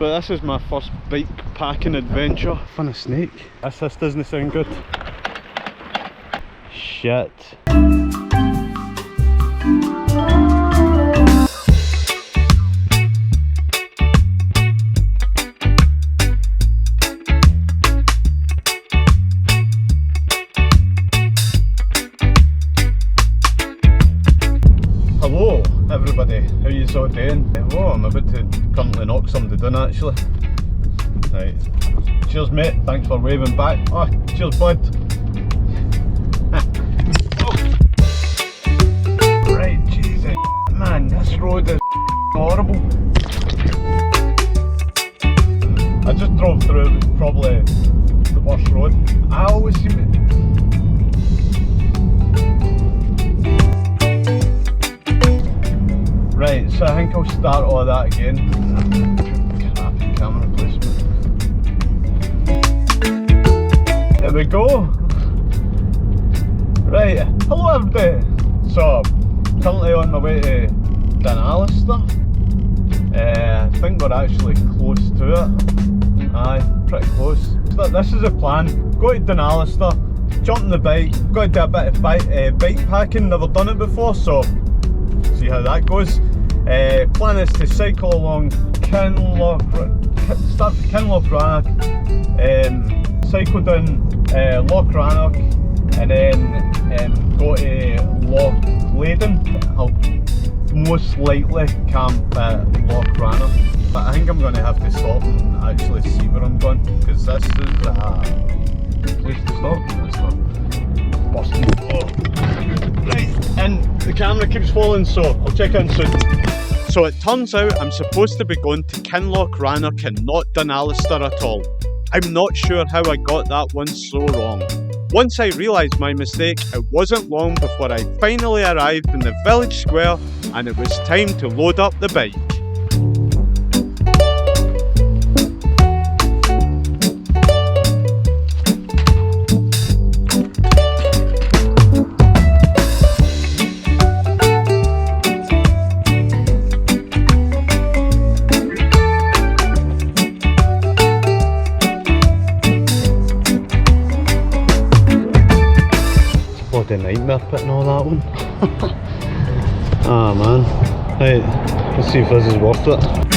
But this is my first bike packing adventure. Fun a snake. This doesn't sound good. Shit. Hello everybody, how you all doing? Oh, I'm about to currently knock somebody down actually. Right, cheers mate, thanks for waving back. Oh, cheers bud. Oh. Right, Jesus, man, this road is horrible. I just drove through, it was probably the worst road. I always seem to... Right, so I think I'll start all that again. Crappy camera placement. There we go. Right, hello everybody. So, currently on my way to Dunalister. I think we're actually close to it. Aye, pretty close. So this is the plan. Go to Dunalister, jump on the bike, got to do a bit of bike packing, never done it before, so see how that goes. Plan is to cycle along start at Kinloch Rannoch, cycle down Loch Rannoch, and then go to Loch Leyden. I'll most likely camp at Loch Rannoch, but I think I'm going to have to stop and actually see where I'm going, because this is a place to stop. It's not busting. Oh. Right, and the camera keeps falling, so I'll check in soon. So it turns out I'm supposed to be going to Kinloch Rannoch and not Dunalister at all. I'm not sure how I got that one so wrong. Once I realised my mistake, it wasn't long before I finally arrived in the village square and it was time to load up the bike. The nightmare putting all that one. Ah man. Right, let's see if this is worth it.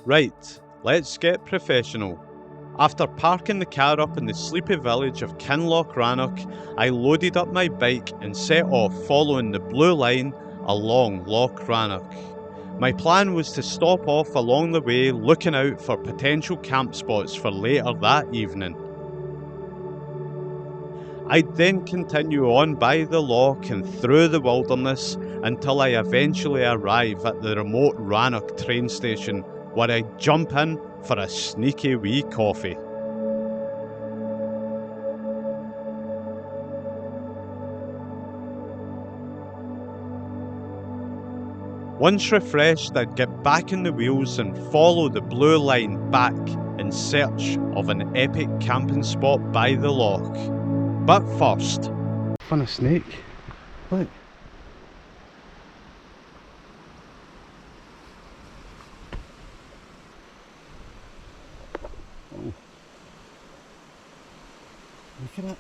Right, let's get professional. After parking the car up in the sleepy village of Kinloch Rannoch, I loaded up my bike and set off following the blue line along Loch Rannoch. My plan was to stop off along the way looking out for potential camp spots for later that evening. I'd then continue on by the loch and through the wilderness until I eventually arrive at the remote Rannoch train station, where I jump in for a sneaky wee coffee. Once refreshed, I'd get back in the wheels and follow the blue line back in search of an epic camping spot by the loch. But first... Fun a snake. Look. Look at it.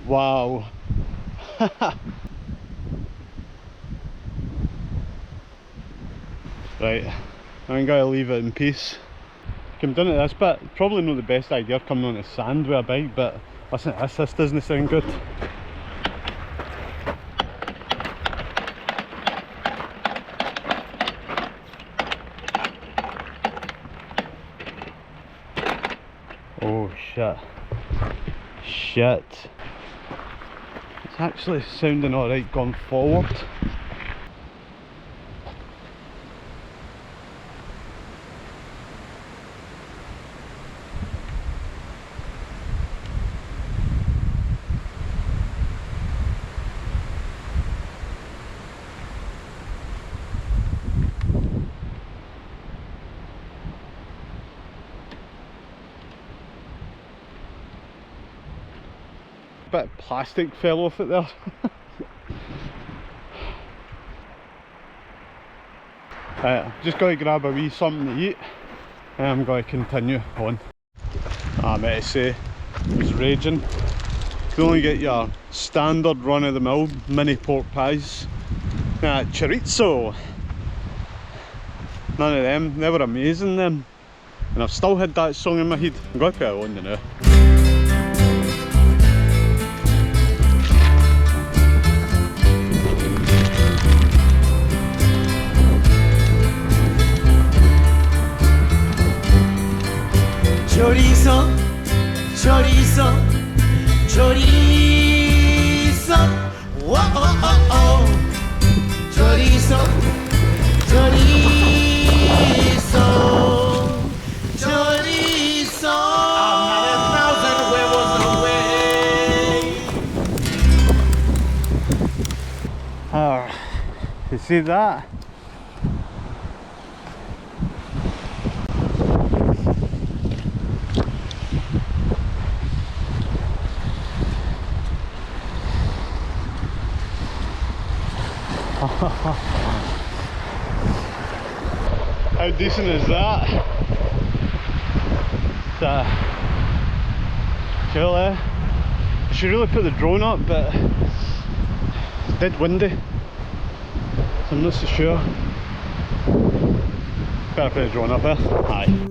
Wow. Right, I'm gonna leave it in peace. Come down to this bit, probably not the best idea coming on the sand with a bike, but listen to this doesn't sound good. shit. Shit. It's actually sounding alright going forward. Bit of plastic fell off it there. Right, just got to grab a wee something to eat and I'm going to continue on. I'm meant to say, it was raging. You only get your standard run of the mill mini pork pies. Chorizo. None of them, they were amazing them. And I've still had that song in my head. I'm going to put it on now. Chorizo, chorizo, chorizo, oh oh oh oh, chorizo, chorizo, chorizo. I'm not 1,000 huevos away. Ah, you see that? How decent is that? Cool, eh? I should really put the drone up, but it's dead windy, so I'm not so sure. Better put the drone up there. Aye.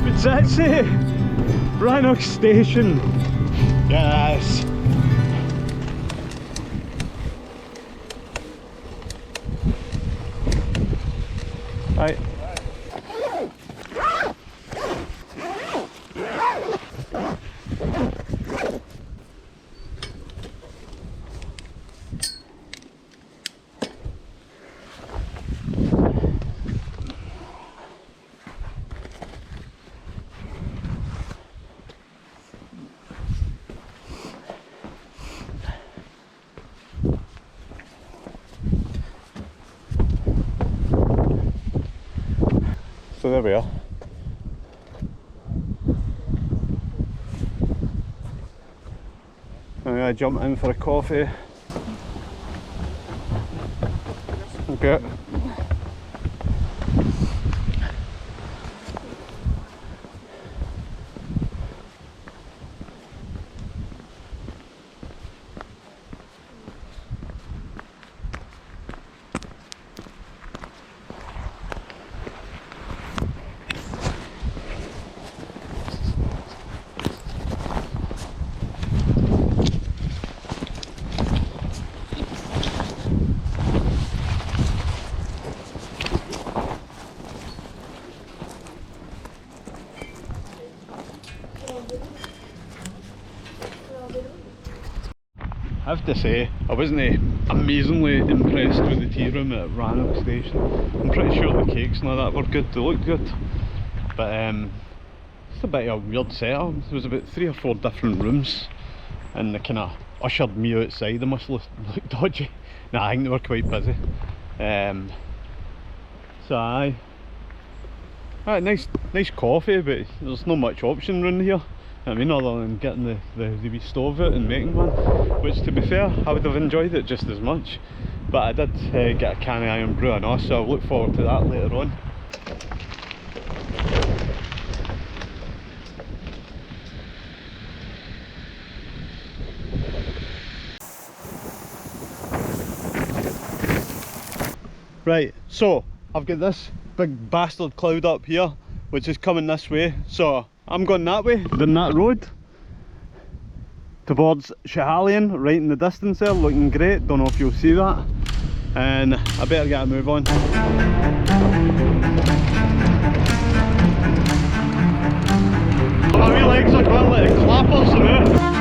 What's that say? Rannoch Station. Yes. Right. So there we are. I'm going to jump in for a coffee. Okay. I have to say, I wasn't amazingly impressed with the tea room at Rannoch station. I'm pretty sure the cakes and all that were good, they looked good. But it's a bit of a weird setup. There was about 3 or 4 different rooms and they kind of ushered me outside. They must look dodgy. Nah, I think they were quite busy. So aye. Nice coffee, but there's not much option around here. I mean, other than getting the wee stove out and making one, which to be fair, I would have enjoyed it just as much. But I did get a can of iron brew and all, so I'll look forward to that later on. Right, so I've got this big bastard cloud up here, which is coming this way. So I'm going that way, down that road towards Schiehallion, right in the distance there, looking great. Don't know if you'll see that. And I better get a move on. My wee legs are going like a clappers now.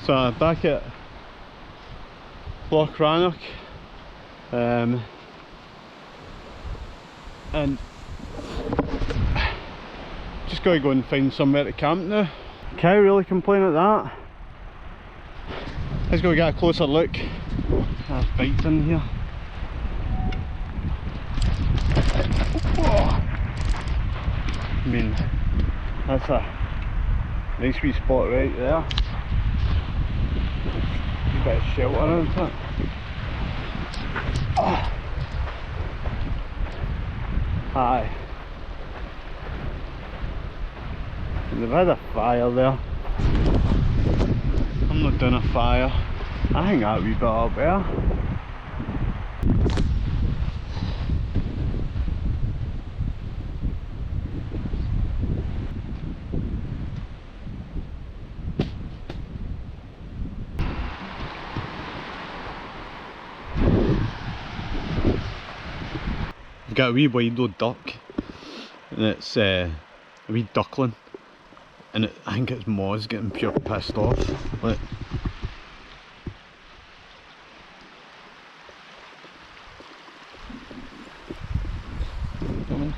So back at Loch Rannoch, and just gotta go and find somewhere to camp now. Can't really complain at that. Let's go get a closer look. There's bikes in here. I mean, that's a nice wee spot right there. A bit of shelter on it. Oh. Aye. And they've had a fire there. I'm not doing a fire. I think that wee bit up there. Got a wee wild duck, and it's a wee duckling, and I think its ma's getting pure pissed off. Look. Come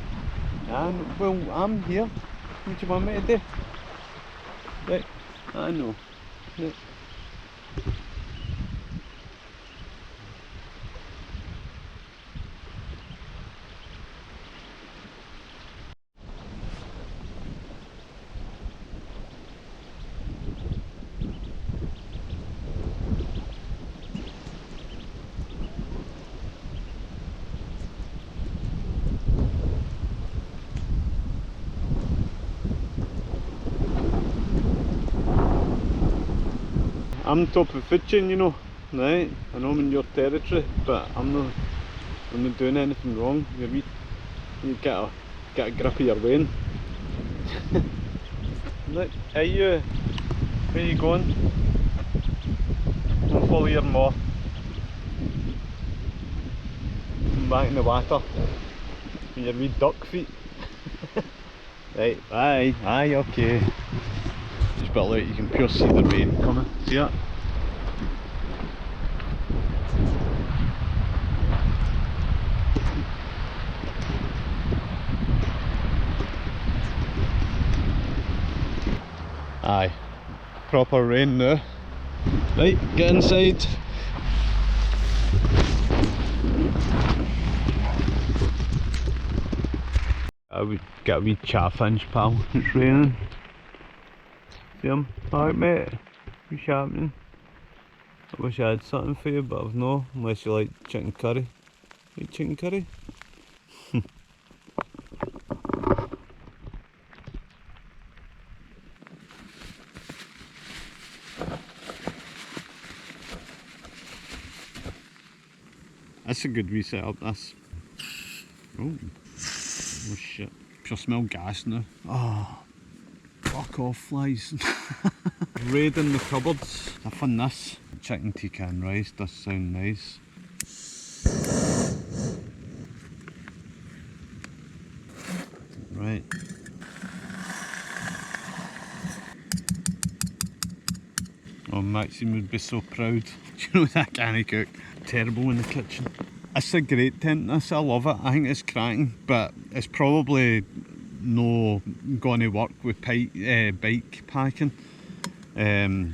on. Well, I'm here. What do you want me to do? Right, I know. Right. I'm top of the food chain, you know, right? I know I'm in your territory, but I'm not doing anything wrong. You get a grip of your weighing. Look, hey you, where are you going? Don't follow your ma. Come back in the water with your wee duck feet. Right, aye, okay. Just better out, you can pure see the rain coming. See that? Aye, proper rain now. Right, get inside. I would get a wee chaffinch, pal. It's raining. See him? Alright mate, what's happening? I wish I had something for you, but I've no, unless you like chicken curry. Like chicken curry? That's a good wee setup, this. Oh shit. Pure smell gas now. Oh, fuck off, flies. Raiding the cupboards. I found this. Chicken tikka and rice does sound nice. Right. Oh, Maxine would be so proud. You know that can't cook. Terrible in the kitchen. It's a great tent, this. I love it. I think it's cracking, but it's probably no going to work with bike packing. I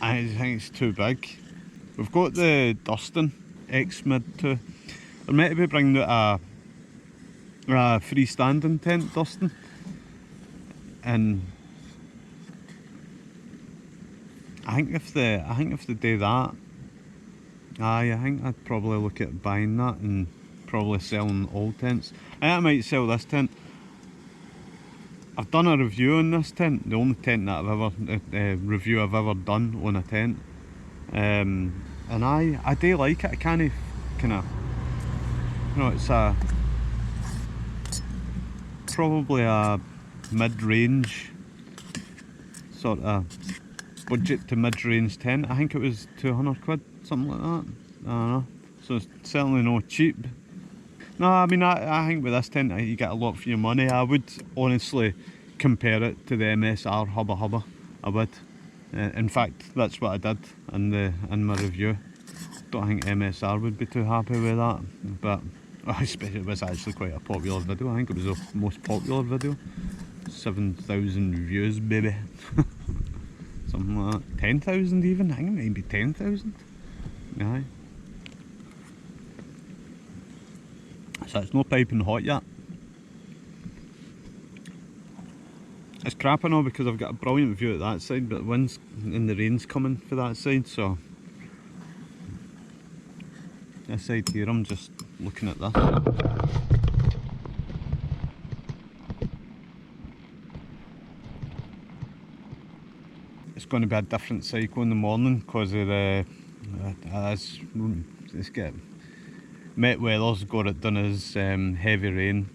think it's too big. We've got the Dustin X Mid 2. They're meant to be bringing out a freestanding tent, Dustin, and I think if they do that, I think I'd probably look at buying that and probably selling old tents. I might sell this tent. I've done a review on this tent, the only tent that I've ever review I've ever done on a tent, and I do like it. I kind of, you know, it's probably a mid-range sort of budget to mid-range tent. I think it was 200 quid, something like that. I don't know. So it's certainly not cheap. No, I mean, I think with this tent you get a lot for your money. I would honestly compare it to the MSR Hubba Hubba. I would. In fact, that's what I did in my review. Don't think MSR would be too happy with that, but it was actually quite a popular video. I think it was the most popular video. 7,000 views, baby. Something like that. 10,000 even. I think it might be 10,000. Aye. So it's not piping hot yet. It's crap I know because I've got a brilliant view at that side, but the wind's and the rain's coming for that side, so this side here I'm just looking at this. It's going to be a different cycle in the morning because of the it's get Met Weather's got it done as heavy rain.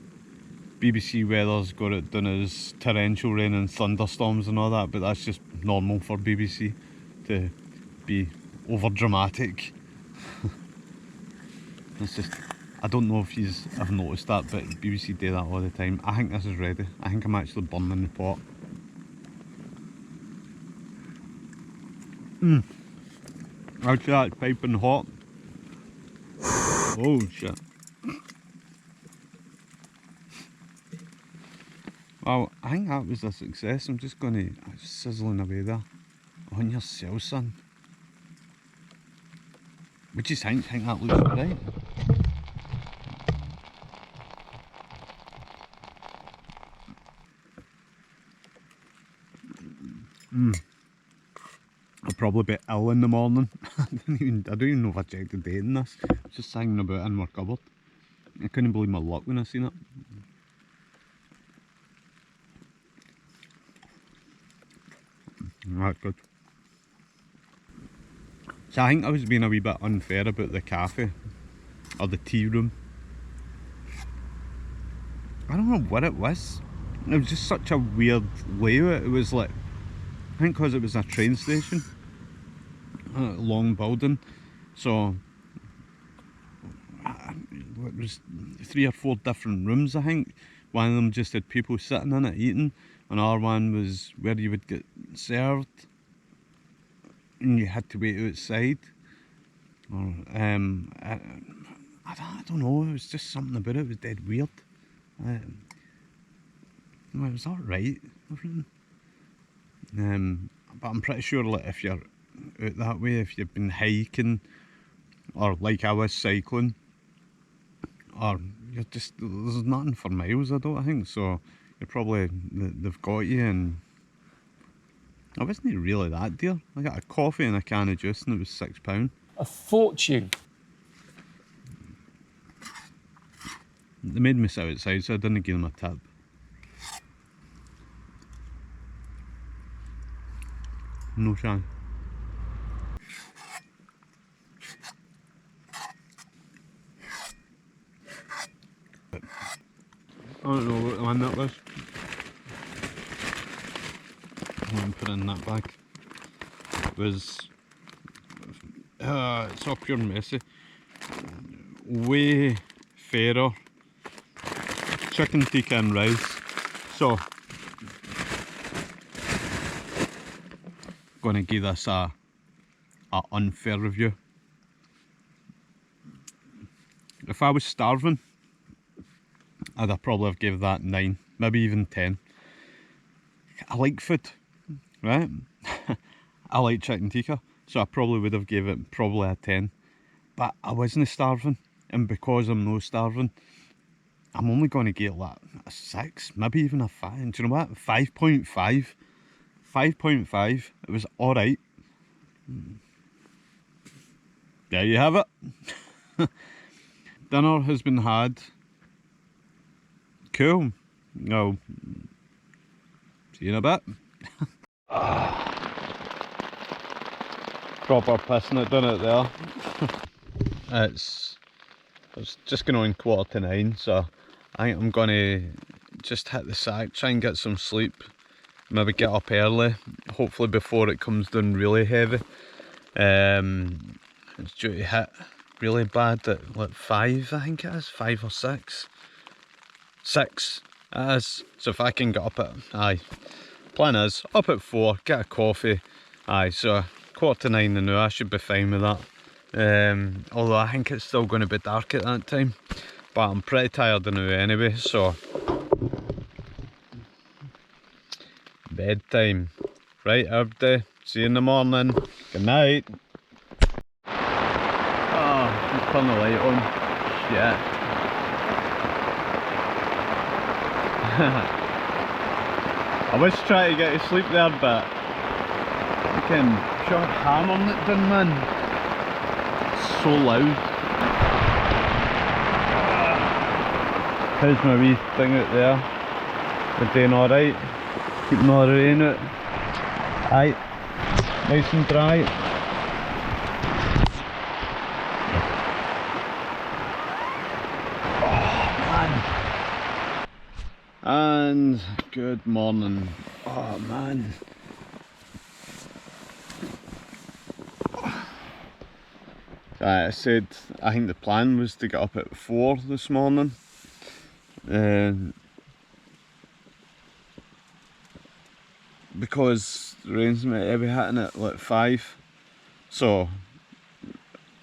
BBC Weather's got it done as torrential rain and thunderstorms and all that, but that's just normal for BBC to be over dramatic. It's just, I don't know if you have noticed that, but BBC do that all the time. I think this is ready. I think I'm actually burning the pot. Actually that's piping hot. Oh shit. Well, I think that was a success. I'm just going to sizzling away there. On yourself, son. What do you think? Think that looks alright? I'll probably be ill in the morning. I don't even know if I checked the date in this. It's just hanging about in my cupboard. I couldn't believe my luck when I seen it. That's good. So I think I was being a wee bit unfair about the cafe or the tea room. I don't know what it was. It was just such a weird layout. It was like, I think because it was a train station, a long building, so it was 3 or 4 different rooms. I think one of them just had people sitting in it eating. Another one was where you would get served and you had to wait outside. Or, I don't know, it was just something about it was dead weird. It was alright, everything. But I'm pretty sure like, if you're out that way, if you've been hiking, or like I was cycling, or you're just, there's nothing for miles, I don't think, so you're probably, they've got you, and I wasn't really that dear. I got a coffee and a can of juice and it was £6. A fortune. They made me sit outside, so I didn't give them a tip. No chance. I don't know what one that was. I won't put it in that bag. It was... it's all pure messy. Way fairer. Chicken tikka and rice. So, gonna give this a unfair review. If I was starving, I'd have probably have gave that 9, maybe even 10. I like food, right? I like chicken tikka, so I probably would have gave it probably a 10. But I wasn't starving, and because I'm no starving, I'm only going to give like a 6, maybe even a 5. And do you know what? 5.5. 5.5. It was alright. There you have it. Dinner has been had. Cool. No. See you in a bit. Proper pissing it, done it there. It's just going on 9:15, so I think I'm gonna just hit the sack, try and get some sleep, maybe get up early, hopefully before it comes down really heavy. It's due to hit really bad at like 5, I think it is, 5 or 6. 6 it is, so if I can get up at, plan is, up at 4, get a coffee, so 9:15 now, I should be fine with that. Although I think it's still going to be dark at that time, but I'm pretty tired now anyway, so bedtime. Right, everybody, see you in the morning. Good night. Oh, turn the light on. Shit. I was trying to get to sleep there, but fucking shot hammering it down, man. So loud. How's my wee thing out there? We're doing alright. Keeping all the rain out. Aye. Nice and dry. Oh man. And good morning. Oh man. I said I think the plan was to get up at 4 this morning, because the rain's might be hitting at like 5, so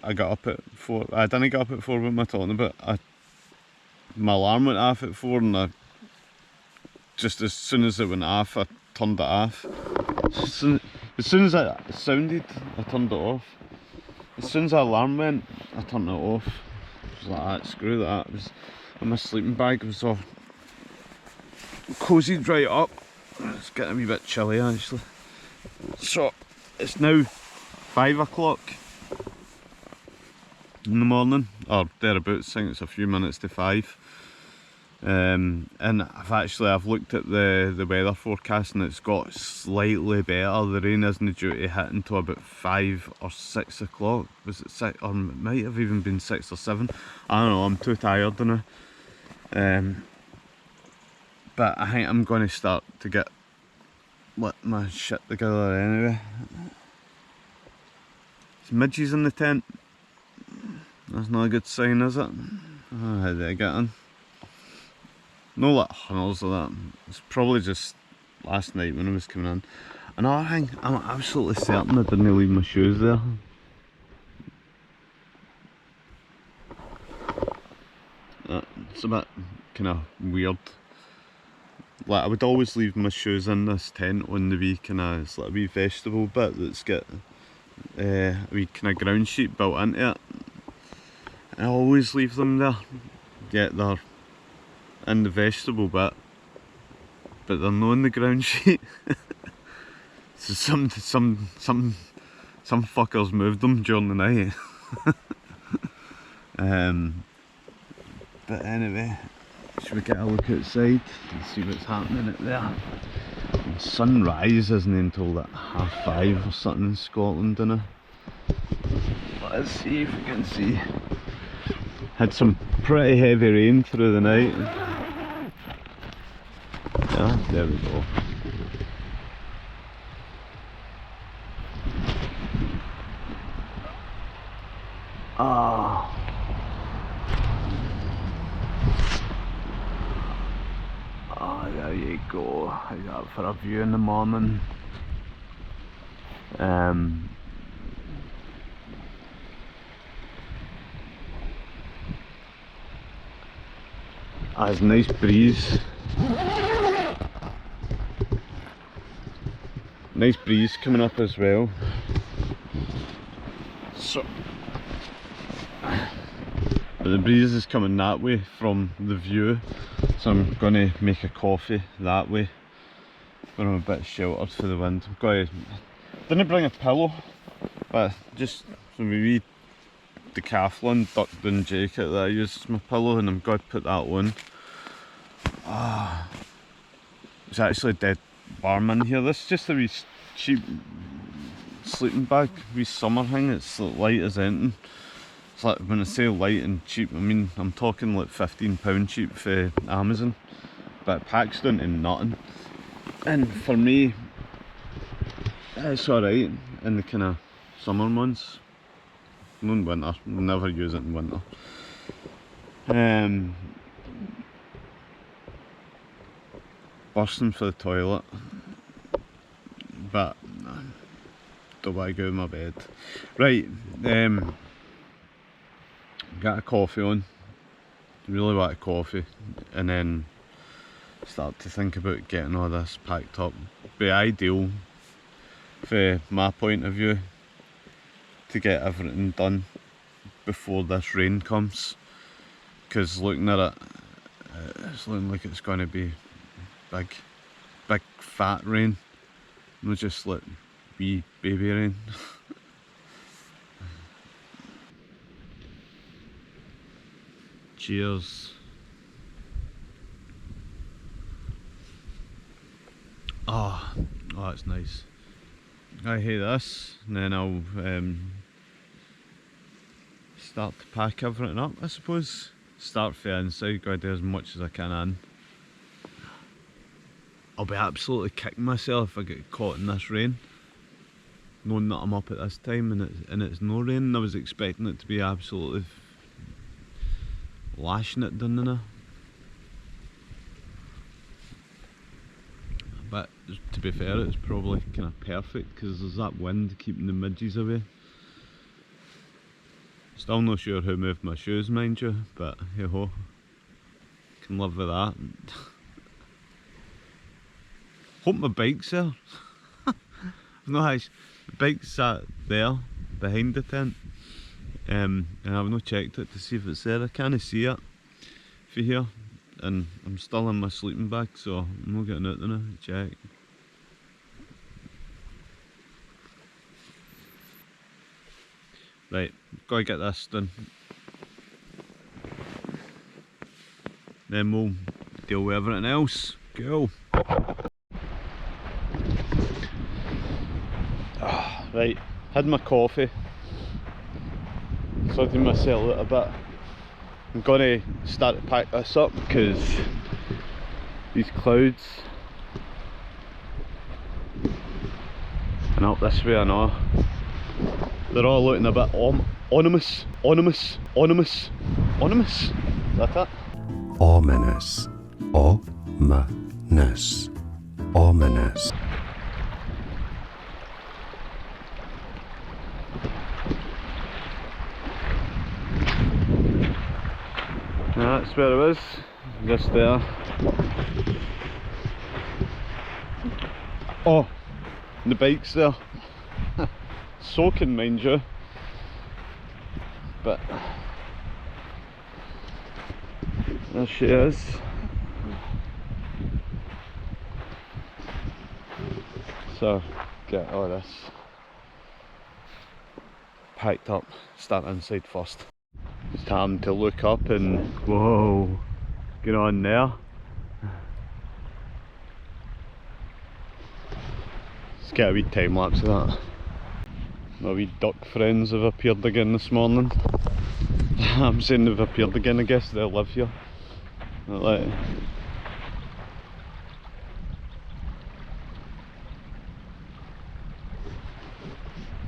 I got up at 4. I didn't get up at 4, what am I talking about? My alarm went off at 4, and just as soon as it went off I turned it off. As soon as it sounded I turned it off. As soon as the alarm went, I turned it off. It was like that, screw that. It was in my sleeping bag, it was all cozied right up. It's getting a wee bit chilly actually. So it's now 5 o'clock in the morning, or thereabouts. I think it's a few minutes to 5. And I've looked at the weather forecast, and it's got slightly better. The rain isn't due to hit until about 5 or 6 o'clock. Was it 6, or it might have even been 6 or 7. I don't know, I'm too tired now. But I think I'm going to start to get my shit together anyway. There's midges in the tent. That's not a good sign, is it? Oh, how did I get in? No like hunters or that. It's probably just last night when I was coming in. Another thing, I'm absolutely certain I didn't leave my shoes there. It's a bit kind of weird. Like, I would always leave my shoes in this tent on the wee kind of, it's like a wee vegetable bit that's got a wee kind of ground sheet built into it. I always leave them there, yet they're in the vegetable bit, but they're not in the ground sheet. So some fuckers moved them during the night. But anyway, should we get a look outside and see what's happening out there? The sunrise isn't until like 5:30 or something in Scotland, innit? Let's see if we can see. Had some pretty heavy rain through the night. Yeah, there we go. Ah. Ah, there you go. How's that for a view in the morning? There's a nice breeze. Nice breeze coming up as well. So, but the breeze is coming that way from the view, so I'm going to make a coffee that way when I'm a bit sheltered for the wind. I'm going to, didn't bring a pillow, but just some wee decathlon duck down jacket that I use as my pillow, and I'm going to put that on. It's actually dead warm in here. This is just a wee cheap sleeping bag, wee summer thing. It's light as anything. It's like, when I say light and cheap, I mean I'm talking like £15 cheap for Amazon, but it packs down to nothing. And for me, it's alright in the kind of summer months. Not in winter, never use it in winter. Bursting for the toilet, but don't want to go in my bed. Right, got a coffee on, really want a coffee, and then start to think about getting all this packed up. Be ideal from my point of view to get everything done before this rain comes, because looking at it, it's looking like it's going to be big fat rain, not just like wee baby rain. Cheers. Oh, that's nice. I hate this, and then I'll start to pack everything up, I suppose. Start from the inside, gotta do as much as I can in. I'll be absolutely kicking myself if I get caught in this rain, knowing that I'm up at this time and it's no rain. I was expecting it to be absolutely lashing it down there. But to be fair, it's probably kind of perfect because there's that wind keeping the midges away. Still not sure how to move my shoes, mind you, but hey ho, can live with that. Hope my bike's there. No, actually, the bike's sat there behind the tent, and I've not checked it to see if it's there. I can't see it for here, and I'm still in my sleeping bag, so I'm not getting out there now to check. Right, gotta get this done. Then we'll deal with everything else. Go. Right, had my coffee, sorted myself out a bit. I'm gonna start to pack this up because these clouds, and up this way I know, they're all looking a bit ominous. Is that it? Ominous. Ominous. Ominous. That's where it was, just there. Oh, the bike's there. Soaking, mind you, but there she is. So, get all this packed up, start inside first. It's time to look up and whoa, get on there. Let's get a wee time lapse of that. My wee duck friends have appeared again this morning. I'm saying they've appeared again, I guess they live here. Like,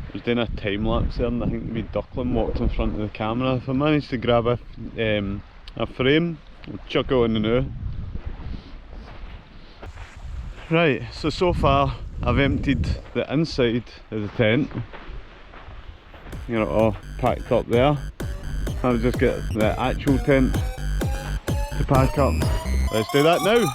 I was doing a time lapse there and I think me duckling walked in front of the camera. If I managed to grab a frame, I'll chuck it on the now. Right, so far I've emptied the inside of the tent. You know, all packed up there. I'll just get the actual tent to pack up. Let's do that now.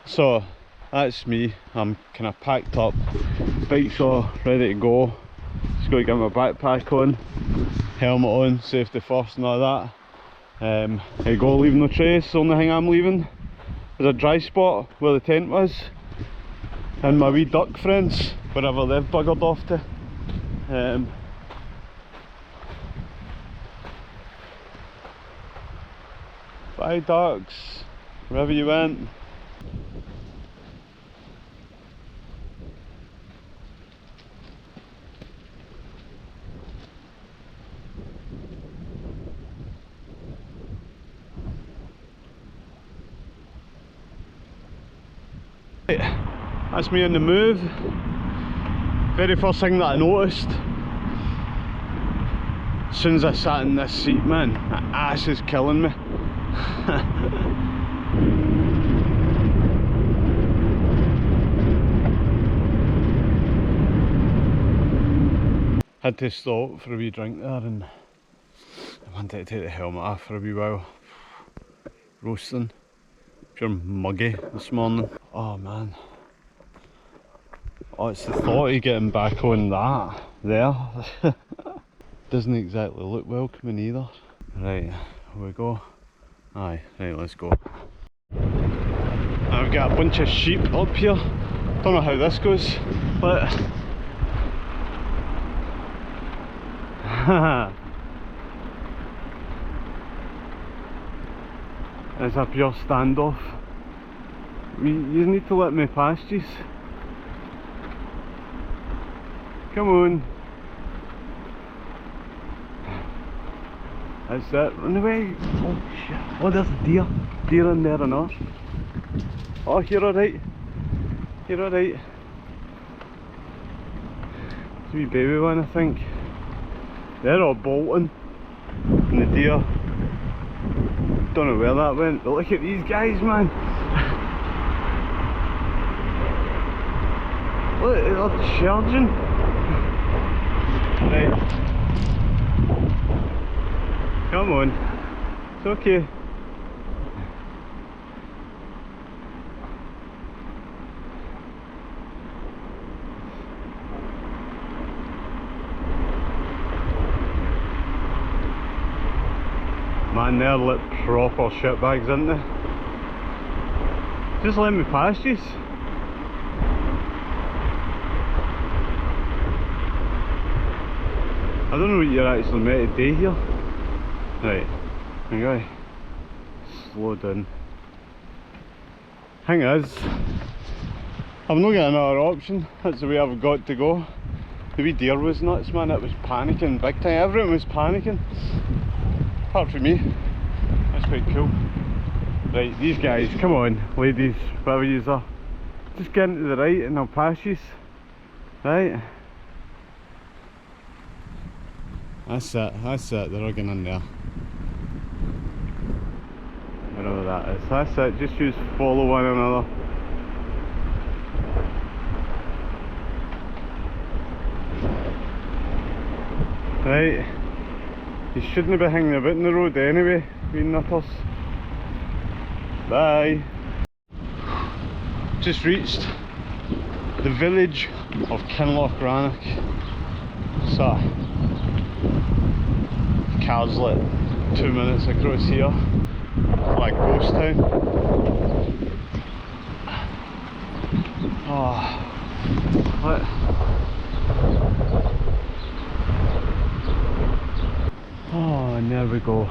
So that's me, I'm kind of packed up, bike's all ready to go. Just got to get my backpack on, helmet on, safety first and all that. There you go, leaving no trace. The only thing I'm leaving is a dry spot where the tent was, and my wee duck friends, wherever they've buggered off to. Bye ducks, wherever you went. That's me on the move. Very first thing that I noticed as soon as I sat in this seat, man, my ass is killing me. Had to stop for a wee drink there and I wanted to take the helmet off for a wee while. Roasting. Pure muggy this morning. Oh man. Oh, it's the thought of getting back on that there. Doesn't exactly look welcoming either. Right, here we go. Aye, right, let's go. I've got a bunch of sheep up here. Don't know how this goes, but it's a pure standoff. You need to let me past you. Come on. That's it. Run away. Oh shit. Oh, there's a deer. Deer in there and all. Oh, you're alright. You're alright. It's a wee baby one, I think. They're all bolting. And the deer. Don't know where that went, but look at these guys, man. Look, they're charging. Right. Come on. It's okay. Man, they're like proper shitbags, aren't they? Just let me past you. I don't know what you're actually meant to do here. Right, I'm going to slow down. Thing is, I've not got another option. That's the way I've got to go. The wee deer was nuts, man. It was panicking big time. Everyone was panicking. Apart from me. That's quite cool. Right, these guys, come on, ladies, wherever you are. Just get into the right and I'll pass you. Right? That's it, they're all getting in there. Wherever that is. That's it, just use follow one another. Right. You shouldn't be hanging about in the road anyway, you nutters. Bye. Just reached the village of Rannoch. So, car's like 2 minutes across here. It's like ghost town. Oh, what? Oh, and there we go.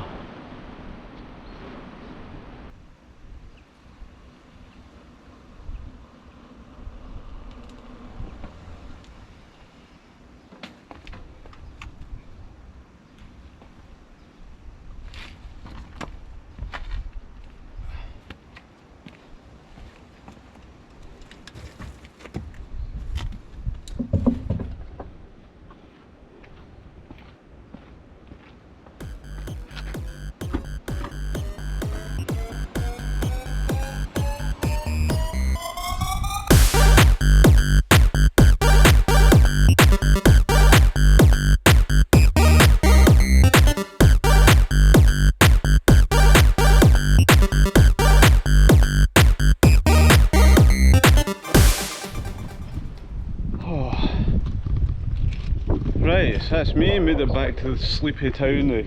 Right, so that's me, made it back to the sleepy town of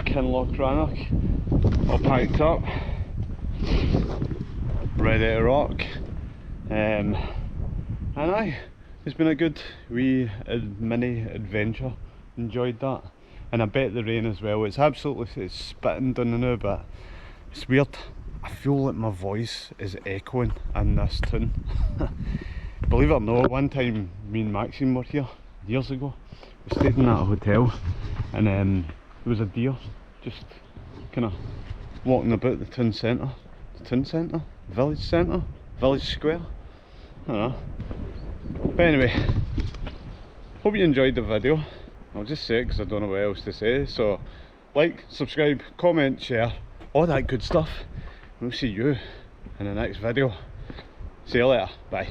Rannoch, all packed up, ready to rock, and aye, it's been a good wee mini adventure, enjoyed that, and I bet the rain as well. It's spitting down now, but it's weird, I feel like my voice is echoing in this tune. Believe it or not, one time me and Maxine were here, years ago. We stayed in that hotel, and there was a deer just kind of walking about the town centre. Village centre? Village square? I don't know. But anyway, hope you enjoyed the video. I'll just say it because I don't know what else to say. So, like, subscribe, comment, share, all that good stuff. We'll see you in the next video. See you later. Bye.